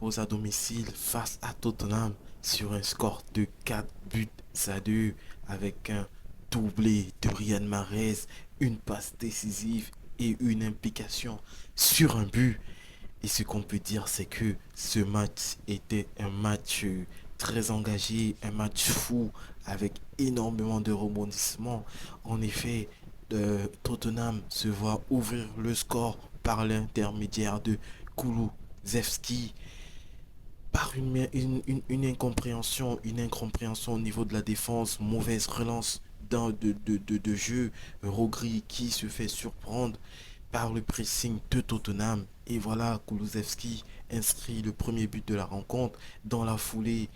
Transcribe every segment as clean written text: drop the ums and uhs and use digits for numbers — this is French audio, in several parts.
s'impose à domicile face à Tottenham sur un score de 4 buts à 2 avec un doublé de Riyad Mahrez, une passe décisive et une implication sur un but. Et ce qu'on peut dire, c'est que ce match était un match très engagé, un match fou avec énormément de rebondissements. En effet, Tottenham se voit ouvrir le score par l'intermédiaire de Kulusevski par une incompréhension au niveau de la défense, mauvaise relance de jeu, Rogri qui se fait surprendre par le pressing de Tottenham. Et voilà, Kulusevski inscrit le premier but de la rencontre. Dans la foulée,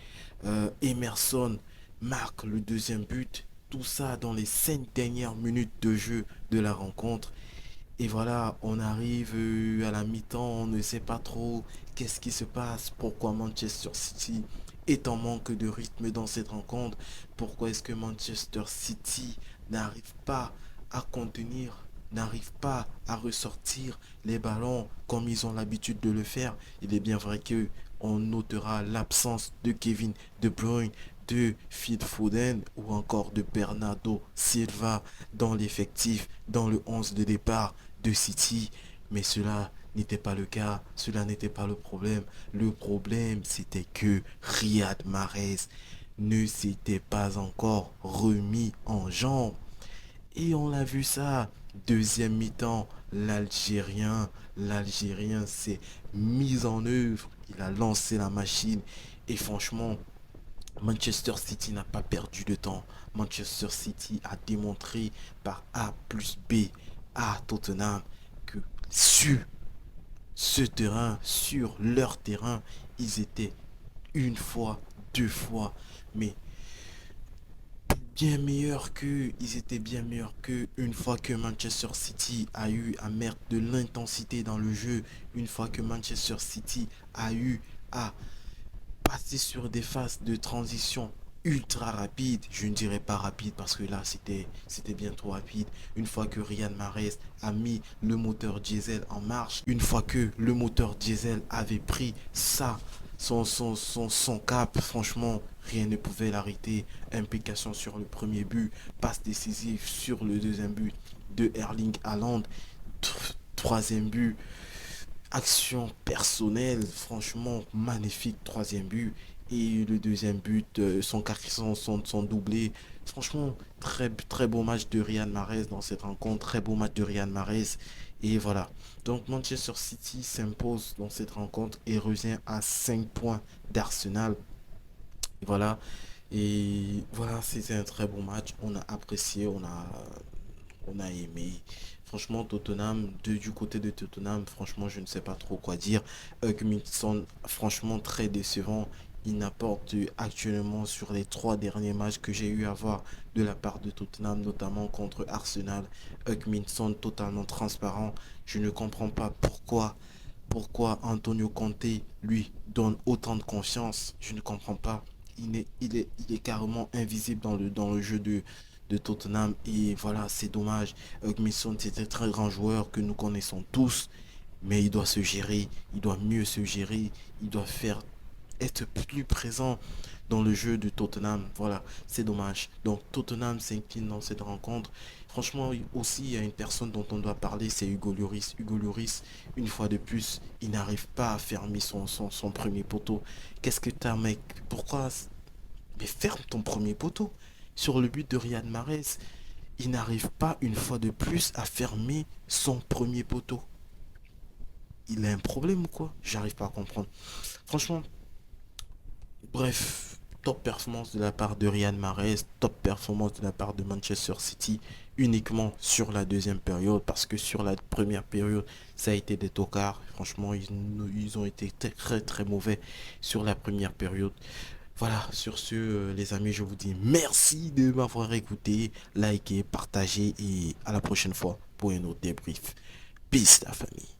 Emerson marque le deuxième but. Tout ça dans les 5 dernières minutes de jeu de la rencontre. Et voilà, on arrive à la mi-temps, on ne sait pas trop qu'est-ce qui se passe, pourquoi Manchester City est en manque de rythme dans cette rencontre, pourquoi est-ce que Manchester City n'arrive pas à contenir, n'arrive pas à ressortir les ballons comme ils ont l'habitude de le faire. Il est bien vrai que on notera l'absence de Kevin De Bruyne, de Phil Foden ou encore de Bernardo Silva dans l'effectif, dans le 11 de départ de City. Mais cela n'était pas le cas, cela n'était pas le problème. Le problème, c'était que Riyad Mahrez ne s'était pas encore remis en jambe. Et on l'a vu ça. Deuxième mi-temps, l'Algérien s'est mis en œuvre. Il a lancé la machine. Et franchement, Manchester City n'a pas perdu de temps. Manchester City a démontré par A plus B à Tottenham que sur ce terrain, sur leur terrain, ils étaient une fois, deux fois, mais bien meilleurs qu'eux. Ils étaient bien meilleurs qu'eux. Une fois que Manchester City a eu à mettre de l'intensité dans le jeu, une fois que Manchester City a eu à passer sur des phases de transition ultra rapide, je ne dirais pas rapide parce que là c'était bien trop rapide. Une fois que Riyad Mahrez a mis le moteur diesel en marche, une fois que le moteur diesel avait pris ça, son cap, franchement, rien ne pouvait l'arrêter. Implication sur le premier but, passe décisive sur le deuxième but de Erling Haaland, troisième but, action personnelle, franchement magnifique, troisième but. Et le deuxième but, son doublé. Franchement, très beau match de Riyad Mahrez dans cette rencontre. Très beau match de Riyad Mahrez. Et voilà. Donc Manchester City s'impose dans cette rencontre et revient à 5 points d'Arsenal. Voilà. Et voilà, c'était un très bon match. On a apprécié, on a aimé. Franchement, Tottenham, du côté de Tottenham, franchement, je ne sais pas trop quoi dire. Minson, franchement, très décevant. Il n'apporte actuellement sur les 3 derniers matchs que j'ai eu à voir de la part de Tottenham, notamment contre Arsenal. Minson, totalement transparent. Je ne comprends pas pourquoi Antonio Conte lui donne autant de confiance. Je ne comprends pas. Il est carrément invisible dans le jeu de Tottenham. Et voilà, c'est dommage. Hugminson, c'est un très grand joueur que nous connaissons tous. Mais il doit se gérer. Il doit mieux se gérer. Il doit être plus présent dans le jeu de Tottenham. Voilà, c'est dommage. Donc Tottenham s'incline dans cette rencontre. Franchement, aussi, il y a une personne dont on doit parler, c'est Hugo Lloris. Hugo Lloris, une fois de plus, il n'arrive pas à fermer son premier poteau. Qu'est-ce que t'as, mec? Pourquoi? Mais ferme ton premier poteau. Sur le but de Riyad Mahrez, il n'arrive pas une fois de plus à fermer son premier poteau. Il a un problème ou quoi? J'arrive pas à comprendre. Franchement, bref, top performance de la part de Riyad Mahrez, top performance de la part de Manchester City uniquement sur la deuxième période parce que sur la première période ça a été des tocards. Franchement, ils ont été très très mauvais sur la première période. Voilà, sur ce, les amis, je vous dis merci de m'avoir écouté, liké, partagé et à la prochaine fois pour un autre débrief. Peace, la famille.